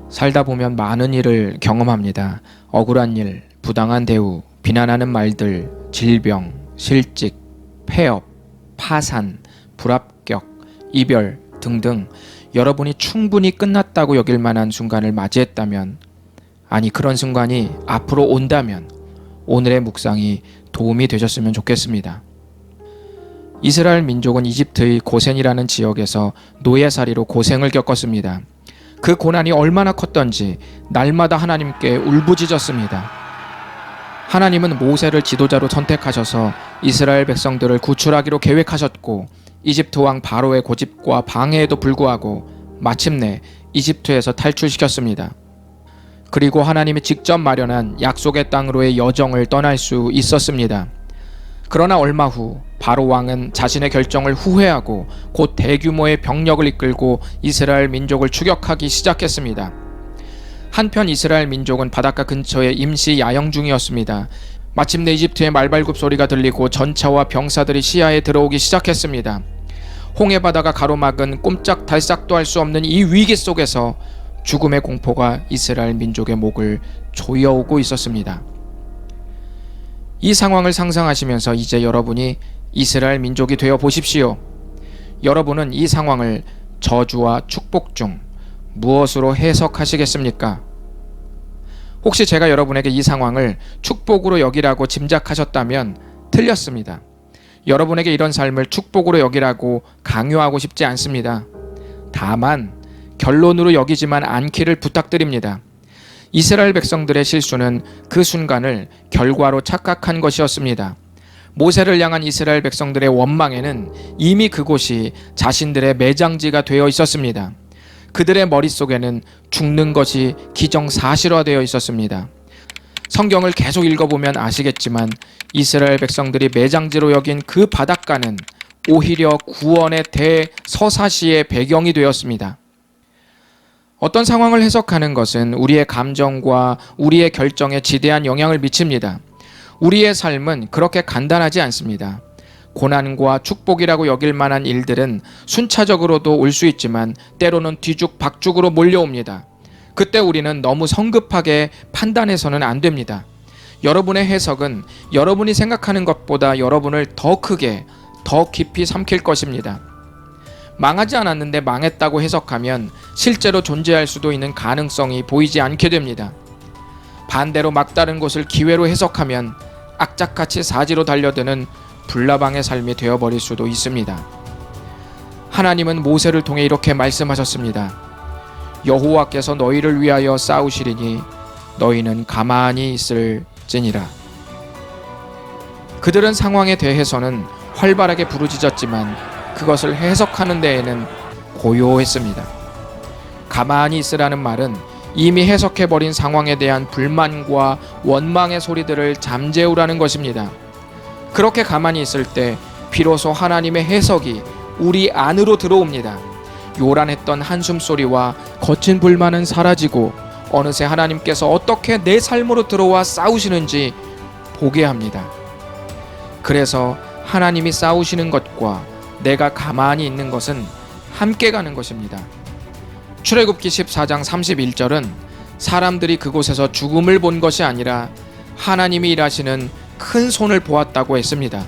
살다 보면 많은 일을 경험합니다. 억울한 일, 부당한 대우, 비난하는 말들, 질병, 실직, 폐업, 파산, 불합격, 이별 등등 여러분이 충분히 끝났다고 여길 만한 순간을 맞이했다면, 아니 그런 순간이 앞으로 온다면 오늘의 묵상이 도움이 되셨으면 좋겠습니다. 이스라엘 민족은 이집트의 고센이라는 지역에서 노예살이로 고생을 겪었습니다. 그 고난이 얼마나 컸던지 날마다 하나님께 울부짖었습니다. 하나님은 모세를 지도자로 선택하셔서 이스라엘 백성들을 구출하기로 계획하셨고, 이집트 왕 바로의 고집과 방해에도 불구하고 마침내 이집트에서 탈출시켰습니다. 그리고 하나님이 직접 마련한 약속의 땅으로의 여정을 떠날 수 있었습니다. 그러나 얼마 후 바로 왕은 자신의 결정을 후회하고 곧 대규모의 병력을 이끌고 이스라엘 민족을 추격하기 시작했습니다. 한편 이스라엘 민족은 바닷가 근처에 임시 야영 중이었습니다. 마침내 이집트의 말발굽 소리가 들리고 전차와 병사들이 시야에 들어오기 시작했습니다. 홍해 바다가 가로막은 꼼짝달싹도 할 수 없는 이 위기 속에서 죽음의 공포가 이스라엘 민족의 목을 조여오고 있었습니다. 이 상황을 상상하시면서 이제 여러분이 이스라엘 민족이 되어 보십시오. 여러분은 이 상황을 저주와 축복 중 무엇으로 해석하시겠습니까? 혹시 제가 여러분에게 이 상황을 축복으로 여기라고 짐작하셨다면 틀렸습니다. 여러분에게 이런 삶을 축복으로 여기라고 강요하고 싶지 않습니다. 다만 결론으로 여기지만 않기를 부탁드립니다. 이스라엘 백성들의 실수는 그 순간을 결과로 착각한 것이었습니다. 모세를 향한 이스라엘 백성들의 원망에는 이미 그곳이 자신들의 매장지가 되어 있었습니다. 그들의 머릿속에는 죽는 것이 기정사실화되어 있었습니다. 성경을 계속 읽어보면 아시겠지만 이스라엘 백성들이 매장지로 여긴 그 바닷가는 오히려 구원의 대서사시의 배경이 되었습니다. 어떤 상황을 해석하는 것은 우리의 감정과 우리의 결정에 지대한 영향을 미칩니다. 우리의 삶은 그렇게 간단하지 않습니다. 고난과 축복이라고 여길 만한 일들은 순차적으로도 올 수 있지만 때로는 뒤죽박죽으로 몰려옵니다. 그때 우리는 너무 성급하게 판단해서는 안 됩니다. 여러분의 해석은 여러분이 생각하는 것보다 여러분을 더 크게, 더 깊이 삼킬 것입니다. 망하지 않았는데 망했다고 해석하면 실제로 존재할 수도 있는 가능성이 보이지 않게 됩니다. 반대로 막다른 곳을 기회로 해석하면 악착같이 사지로 달려드는 불나방의 삶이 되어버릴 수도 있습니다. 하나님은 모세를 통해 이렇게 말씀하셨습니다. 여호와께서 너희를 위하여 싸우시리니 너희는 가만히 있을지니라. 그들은 상황에 대해서는 활발하게 부르짖었지만 그것을 해석하는 데에는 고요했습니다. 가만히 있으라는 말은 이미 해석해버린 상황에 대한 불만과 원망의 소리들을 잠재우라는 것입니다. 그렇게 가만히 있을 때 비로소 하나님의 해석이 우리 안으로 들어옵니다. 요란했던 한숨소리와 거친 불만은 사라지고 어느새 하나님께서 어떻게 내 삶으로 들어와 싸우시는지 보게 합니다. 그래서 하나님이 싸우시는 것과 내가 가만히 있는 것은 함께 가는 것입니다. 출애굽기 14장 31절은 사람들이 그곳에서 죽음을 본 것이 아니라 하나님이 일하시는 큰 손을 보았다고 했습니다.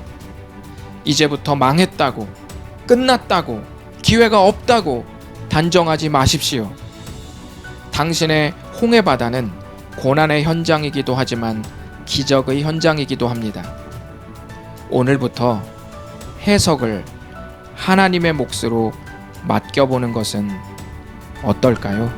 이제부터 망했다고, 끝났다고, 기회가 없다고 단정하지 마십시오. 당신의 홍해 바다는 고난의 현장이기도 하지만 기적의 현장이기도 합니다. 오늘부터 해석을 하나님의 몫으로 맡겨보는 것은 어떨까요?